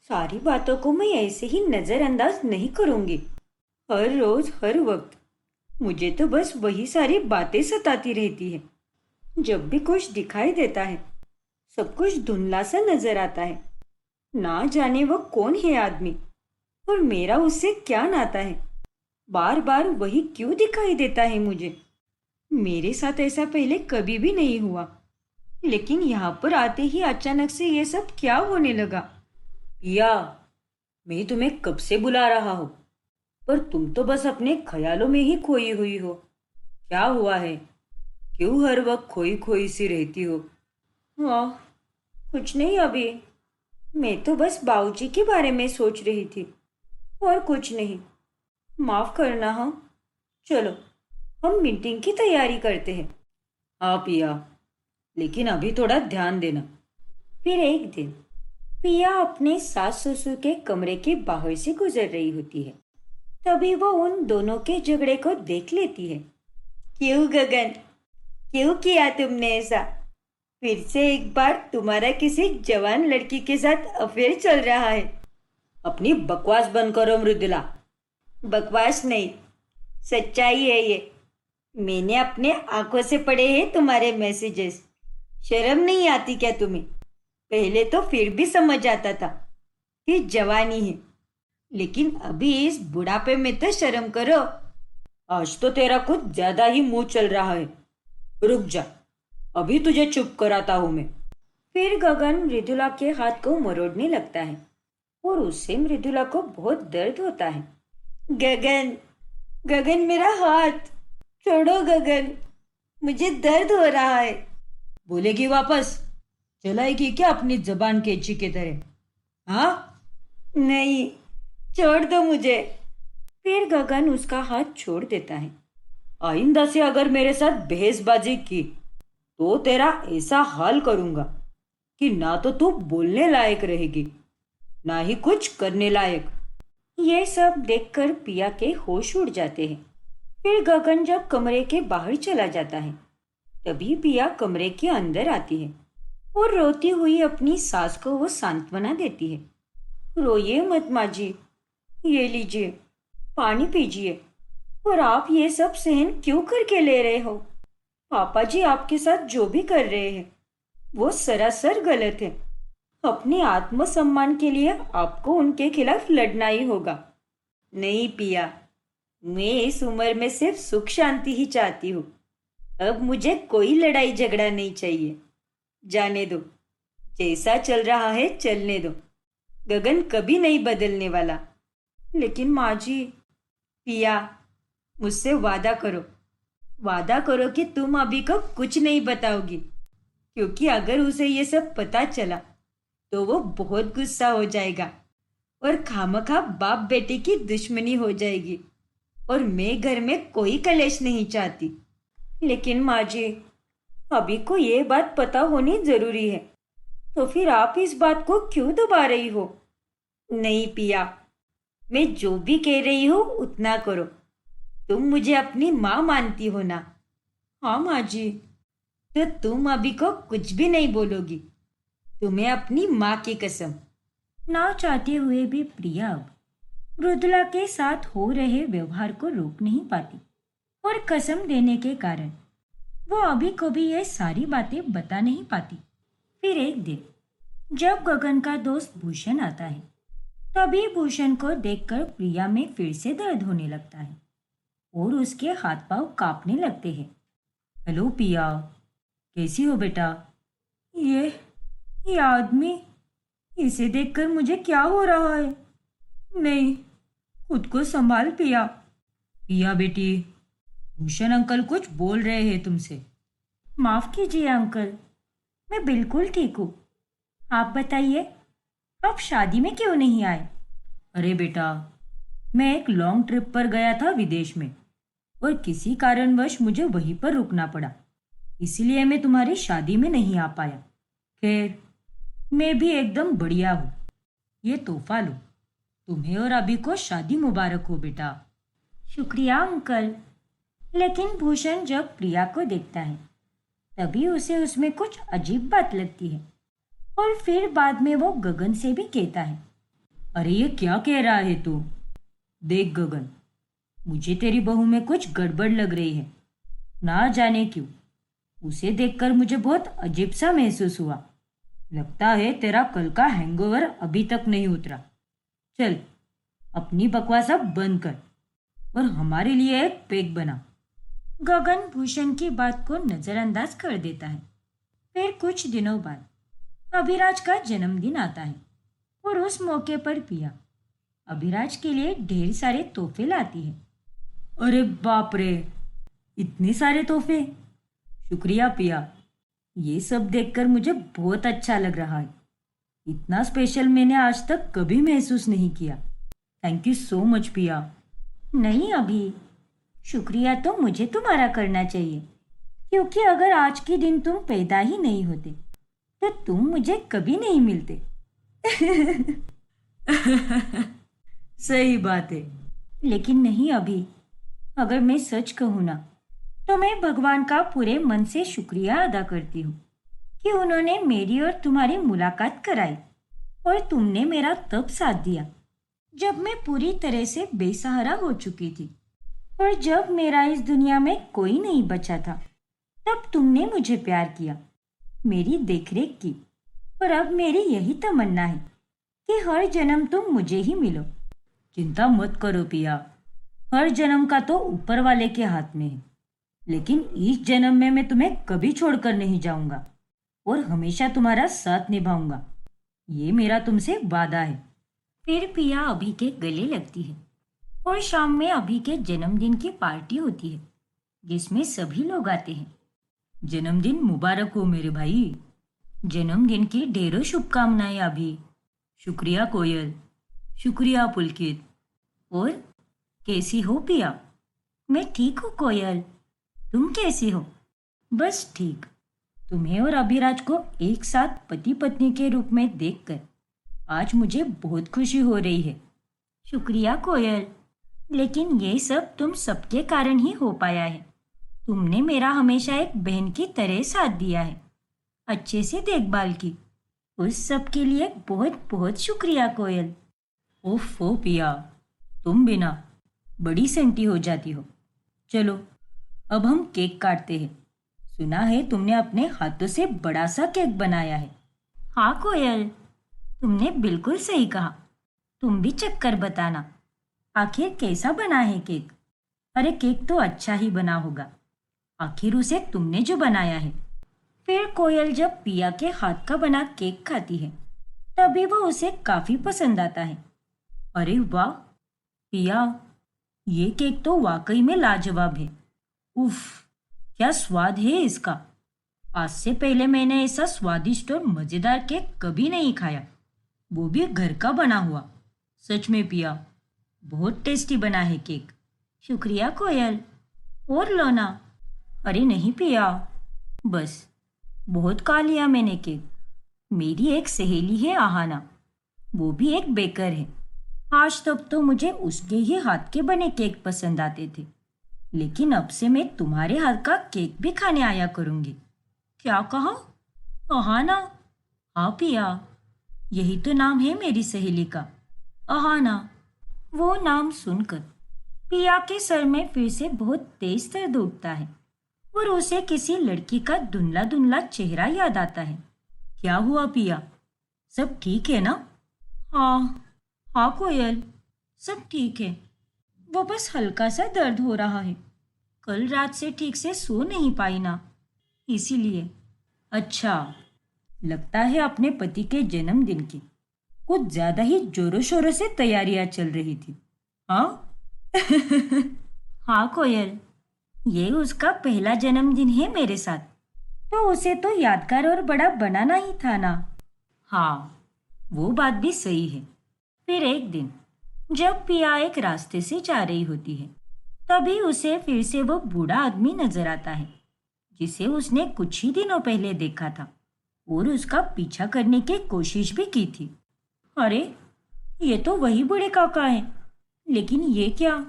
सारी बातों को मैं ऐसे ही नजरअंदाज नहीं करूंगी। हर रोज हर वक्त मुझे तो बस वही सारी बातें सताती रहती है। जब भी कुछ दिखाई देता है सब कुछ धुंधला सा नजर आता है। ना जाने वो कौन है आदमी और मेरा उससे क्या नाता है। बार बार वही क्यों दिखाई देता है मुझे? मेरे साथ ऐसा पहले कभी भी नहीं हुआ, लेकिन यहाँ पर आते ही अचानक से ये सब क्या होने लगा? पिया, मैं तुम्हें कब से बुला रहा हूँ, पर तुम तो बस अपने ख्यालों में ही खोई हुई हो। क्या हुआ है? क्यों हर वक्त खोई खोई सी रहती हो? हाँ, कुछ नहीं अभी, मैं तो बस बाबूजी के बारे में सोच रही थी और कुछ नहीं। माफ करना। हाँ, चलो हम मीटिंग की तैयारी करते हैं। हाँ पिया, लेकिन अभी थोड़ा ध्यान देना। फिर एक दिन पिया अपने सास ससुर के कमरे के बाहर से गुजर रही होती है। तभी वो उन दोनों के झगड़े को देख लेती है। क्यों गगन, क्यों किया तुमने ऐसा? फिर से एक बार तुम्हारा किसी जवान लड़की के साथ अफेयर चल रहा है। अपनी बकवास बंद करो मृदुला। बकवास नहीं, सच्चाई है ये। मैंने अपने आंखों से पढ़े हैं तुम्हारे मैसेजेस। शर्म नहीं आती क्या तुम्हें? पहले तो फिर भी समझ आता था कि जवानी है, लेकिन अभी इस बुढ़ापे में तो शर्म करो। आज तो तेरा कुछ ज्यादा ही मुंह चल रहा है। रुक जा, अभी तुझे चुप कराता हूं मैं। फिर गगन मृदुला के हाथ को मरोड़ने लगता है और उससे मृदुला को बहुत दर्द होता है। गगन, गगन मेरा हाथ छोड़ो गगन, मुझे दर्द हो रहा है। बोलेगी वापस? चलाएगी क्या अपनी जबान कैंची की तरह? हाँ? नहीं, छोड़ दो मुझे। फिर गगन उसका हाथ छोड़ देता है। आइंदा से अगर मेरे साथ बहसबाजी की तो तेरा ऐसा हाल करूंगा कि ना तो तू बोलने लायक रहेगी ना ही कुछ करने लायक। ये सब देखकर पिया के होश उड़ जाते हैं। फिर गगन जब कमरे के बाहर चला जाता है तभी पिया कमरे के अंदर आती है और रोती हुई अपनी सास को वो सांत्वना देती है। रोइए मत माँ जी, ये लीजिए पानी पीजिए। और आप ये सब सहन क्यों करके ले रहे हो? पापा जी आपके साथ जो भी कर रहे हैं वो सरासर गलत है। अपने आत्मसम्मान के लिए आपको उनके खिलाफ लड़ना ही होगा। नहीं पिया, मैं इस उम्र में सिर्फ सुख शांति ही चाहती हूँ। अब मुझे कोई लड़ाई झगड़ा नहीं चाहिए। जाने दो, जैसा चल रहा है चलने दो। गगन कभी नहीं बदलने वाला। लेकिन माँ जी। पिया, मुझसे वादा करो। वादा करो कि तुम अभी को कुछ नहीं बताओगी, क्योंकि अगर उसे ये सब पता चला तो वो बहुत गुस्सा हो जाएगा और खामखा बाप बेटे की दुश्मनी हो जाएगी। और मैं घर में कोई कलेश नहीं चाहती। लेकिन माँ जी, अभी को ये बात पता होनी जरूरी है। तो फिर आप इस बात को क्यों दबा रही हो? नहीं पिया, मैं जो भी कह रही हूँ उतना करो। तुम मुझे अपनी माँ मानती हो ना? हाँ माँ जी। तो तुम अभी को कुछ भी नहीं बोलोगी? तुम्हें अपनी माँ की कसम। ना चाहते हुए भी प्रिया अब मृदुला के साथ हो रहे व्यवहार को रोक नहीं पाती और कसम देने के कारण वो अभी को भी ये सारी बातें बता नहीं पाती। फिर एक दिन जब गगन का दोस्त भूषण आता है, तभी भूषण को देखकर प्रिया में फिर से दर्द होने लगता है और उसके हाथ पांव कांपने लगते हैं। हेलो पिया, कैसी हो बेटा? ये ये आदमी, इसे देखकर मुझे क्या हो रहा है? नहीं, खुद को संभाल पिया। पिया बेटी, भूषण अंकल कुछ बोल रहे हैं तुमसे। माफ कीजिए अंकल, मैं बिल्कुल ठीक हूँ। आप बताइए, आप शादी में क्यों नहीं आए? अरे बेटा, मैं एक लॉन्ग ट्रिप पर गया था विदेश में और किसी कारणवश मुझे वहीं पर रुकना पड़ा, इसलिए मैं तुम्हारी शादी में नहीं आ पाया। खैर, मैं भी एकदम बढ़िया हूँ। ये तोहफा लो। तुम्हें और अभी को शादी मुबारक हो बेटा। शुक्रिया अंकल। लेकिन भूषण जब प्रिया को देखता है तभी उसे उसमें कुछ अजीब बात लगती है और फिर बाद में वो गगन से भी कहता है, अरे ये क्या कह रहा है तू? देख गगन, मुझे तेरी बहू में कुछ गड़बड़ लग रही है। ना जाने क्यों, उसे देखकर मुझे बहुत अजीब सा महसूस हुआ। लगता है तेरा कल का हैंगओवर अभी तक नहीं उतरा। चल, अपनी बकवास अब बंद कर और हमारे लिए एक पेग बना। गगन भूषण की बात को नजरअंदाज कर देता है। फिर कुछ दिनों बाद अभिराज का जन्मदिन आता है और उस मौके पर पिया अभिराज के लिए ढेर सारे तोहफे लाती है। अरे बाप रे, इतने सारे तोहफे! शुक्रिया पिया, ये सब देखकर मुझे बहुत अच्छा लग रहा है। इतना स्पेशल मैंने आज तक कभी महसूस नहीं किया। थैंक यू सो मच पिया। नहीं अभी, शुक्रिया तो मुझे तुम्हारा करना चाहिए, क्योंकि अगर आज के दिन तुम पैदा ही नहीं होते तो तुम मुझे कभी नहीं मिलते। सही बात है। लेकिन नहीं अभी, अगर मैं सच कहूँ ना तो मैं भगवान का पूरे मन से शुक्रिया अदा करती हूँ कि उन्होंने मेरी और तुम्हारी मुलाकात कराई और तुमने मेरा तब साथ दिया जब मैं पूरी तरह से बेसहारा हो चुकी थी और जब मेरा इस दुनिया में कोई नहीं बचा था। तब तुमने मुझे प्यार किया, मेरी देखरेख की और अब मेरी यही तमन्ना है कि हर जन्म तुम मुझे ही मिलो। चिंता मत करो पिया, हर जन्म का तो ऊपर वाले के हाथ में है। लेकिन इस जन्म में मैं तुम्हें कभी छोड़कर नहीं जाऊंगा और हमेशा तुम्हारा साथ निभाऊंगा। ये मेरा तुमसे वादा है। फिर पिया अभी के गले लगती है और शाम में अभी के जन्मदिन की पार्टी होती है जिसमें सभी लोग आते हैं। जन्मदिन मुबारक हो मेरे भाई। जन्मदिन की ढेरों शुभकामनाएं अभी। शुक्रिया कोयल। शुक्रिया पुलकित। और कैसी हो पिया? मैं ठीक हूँ कोयल, तुम कैसी हो? बस ठीक। तुम्हें और अभिराज को एक साथ पति पत्नी के रूप में देखकर आज मुझे बहुत खुशी हो रही है। शुक्रिया कोयल, लेकिन ये सब तुम सबके कारण ही हो पाया है। तुमने मेरा हमेशा एक बहन की तरह साथ दिया है, अच्छे से देखभाल की। उस सब के लिए बहुत बहुत शुक्रिया कोयल। ओफो पिया, तुम बिना बड़ी सेंटी हो जाती हो। चलो अब हम केक काटते हैं। सुना है तुमने अपने हाथों से बड़ा सा केक बनाया है। हाँ कोयल, तुमने बिल्कुल सही कहा। तुम भी चक्कर बताना, आखिर कैसा बना है केक। अरे केक तो अच्छा ही बना होगा, आखिर उसे तुमने जो बनाया है। फिर कोयल जब पिया के हाथ का बना केक खाती है तभी वो उसे काफी पसंद आता है। अरे वाह पिया, ये केक तो वाकई में लाजवाब है। उफ, क्या स्वाद है इसका। आज से पहले मैंने ऐसा स्वादिष्ट और मजेदार केक कभी नहीं खाया, वो भी घर का बना हुआ। सच में पिया, बहुत टेस्टी बना है केक। शुक्रिया कोयल। और लो ना। अरे नहीं पिया, बस बहुत खा लिया मैंने केक। मेरी एक सहेली है आहाना, वो भी एक बेकर है। आज तक तो मुझे उसके ही हाथ के बने केक पसंद आते थे, लेकिन अब से मैं तुम्हारे हाथ का केक भी खाने आया करूंगी। क्या कहा? आहाना? हाँ पिया, यही तो नाम है मेरी सहेली का, आहाना। वो नाम सुनकर पिया के सर में फिर से बहुत तेज दर्द उठता है और उसे किसी लड़की का धुंधला धुंधला चेहरा याद आता है। क्या हुआ पिया, सब ठीक है ना? हाँ हाँ कोयल, सब ठीक है। वो बस हल्का सा दर्द हो रहा है। कल रात से ठीक से सो नहीं पाई ना, इसीलिए। अच्छा, लगता है अपने पति के जन्मदिन की कुछ ज्यादा ही जोरों शोरों से तैयारियां चल रही थी, हाँ? हाँ कोयल, ये उसका पहला जन्मदिन है मेरे साथ, तो उसे तो यादगार और बड़ा बनाना ही था ना। हाँ, वो बात भी सही है। फिर एक दिन जब पिया एक रास्ते से जा रही होती है तभी उसे फिर से वो बूढ़ा आदमी नजर आता है जिसे उसने कुछ ही दिनों पहले देखा था और उसका पीछा करने की कोशिश भी की थी। अरे, ये तो वही बूढ़े काका हैं, लेकिन ये क्या?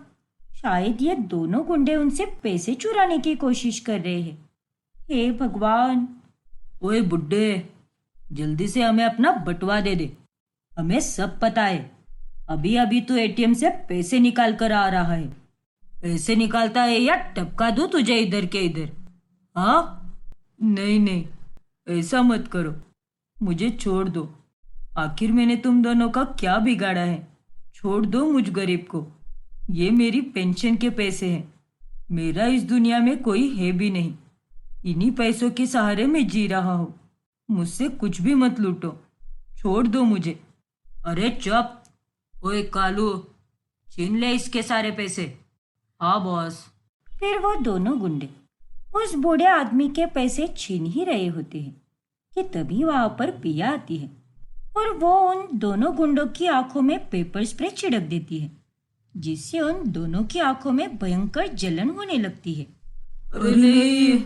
शायद ये दोनों गुंडे उनसे पैसे चुराने की कोशिश कर रहे हैं। हे भगवान! ओए बुड्ढे, जल्दी से हमें अपना बटुआ दे दे। हमें सब पता है, अभी अभी तो एटीएम से पैसे निकाल कर आ रहा है। पैसे निकालता है या टपका दूं तुझे इधर के इधर? हाँ? नहीं नहीं, ऐसा मत करो, मुझे छोड़ दो। आखिर मैंने तुम दोनों का क्या बिगाड़ा है? छोड़ दो मुझ गरीब को। ये मेरी पेंशन के पैसे हैं। मेरा इस दुनिया में कोई है भी नहीं। इन्हीं पैसों के सहारे मैं जी रहा हूँ। मुझसे कुछ भी मत लूटो, छोड़ दो मुझे। अरे चुप! ओए कालू, छीन ले इसके सारे पैसे। हाँ बॉस। फिर वो दोनों गुंडे उस बूढ़े आदमी के पैसे छीन ही रहे होते हैं कि तभी वहां पर पिया आती है और वो उन दोनों गुंडों की आंखों में पेपर स्प्रे छिड़क देती है, जिससे उन दोनों की आंखों में भयंकर जलन होने लगती है। अरे नहीं,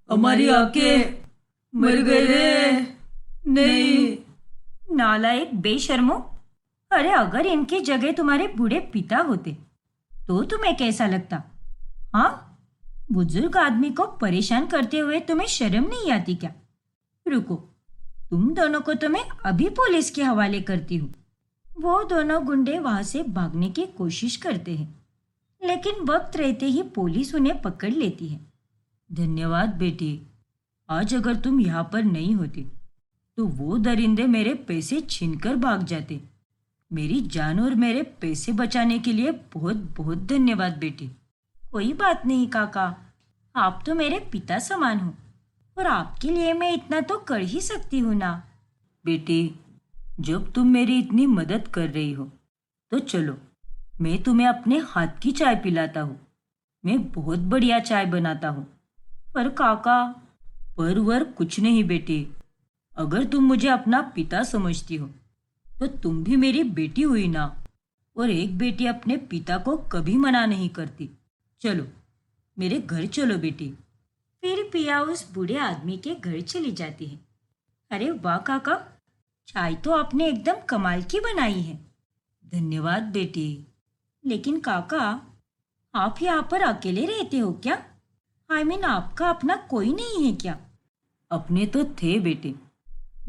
हमारी आंखें मर गए रे। नहीं। नालायक बेशर्मो! अरे अगर इनकी जगह तुम्हारे बूढ़े पिता होते तो तुम्हें कैसा लगता? हाँ, बुजुर्ग आदमी को परेशान करते हुए तुम्हें शर्म नहीं आती क्या? रुको, तुम दोनों को तो मैं अभी पुलिस के हवाले करती हूँ। वो दोनों गुंडे वहां से भागने की कोशिश करते हैं, लेकिन वक्त रहते ही पुलिस उन्हें पकड़ लेती है। धन्यवाद बेटी, आज अगर तुम यहाँ पर नहीं होती तो वो दरिंदे मेरे पैसे छीनकर भाग जाते। मेरी जान और मेरे पैसे बचाने के लिए बहुत बहुत धन्यवाद बेटी। कोई बात नहीं काका, आप तो मेरे पिता समान हो और आपके लिए मैं इतना तो कर ही सकती हूँ ना। बेटी, जब तुम मेरी इतनी मदद कर रही हो तो चलो मैं तुम्हें अपने हाथ की चाय पिलाता हूँ। मैं बहुत बढ़िया चाय बनाता हूँ। पर काका, पर वर कुछ नहीं बेटी। अगर तुम मुझे अपना पिता समझती हो तो तुम भी मेरी बेटी हुई ना, और एक बेटी अपने पिता को कभी मना नहीं करती। चलो मेरे घर चलो बेटी। फिर पिया उस बूढ़े आदमी के घर चली जाती है। अरे वाह काका, चाय तो आपने एकदम कमाल की बनाई है। धन्यवाद बेटी। लेकिन काका, आप यहाँ पर अकेले रहते हो क्या? आई मीन आपका अपना कोई नहीं है क्या? अपने तो थे बेटे,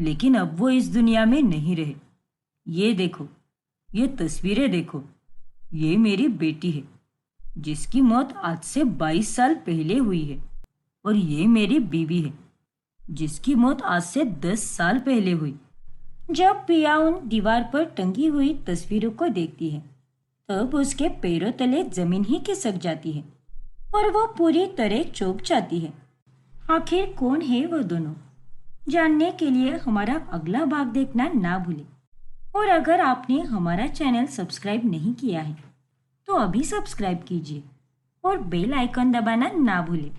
लेकिन अब वो इस दुनिया में नहीं रहे। ये देखो, ये तस्वीरें देखो। ये मेरी बेटी है जिसकी मौत आज से 22 साल पहले हुई है, और ये मेरी बीवी है जिसकी मौत आज से 10 साल पहले हुई। जब पिया उन दीवार पर टंगी हुई तस्वीरों को देखती है तब उसके पैरों तले जमीन ही खिसक जाती है और वो पूरी तरह चौंक जाती है। आखिर कौन है वो दोनों? जानने के लिए हमारा अगला भाग देखना ना भूलें। और अगर आपने हमारा चैनल सब्सक्राइब नहीं किया है तो अभी सब्सक्राइब कीजिए और बेल आइकन दबाना ना भूलें।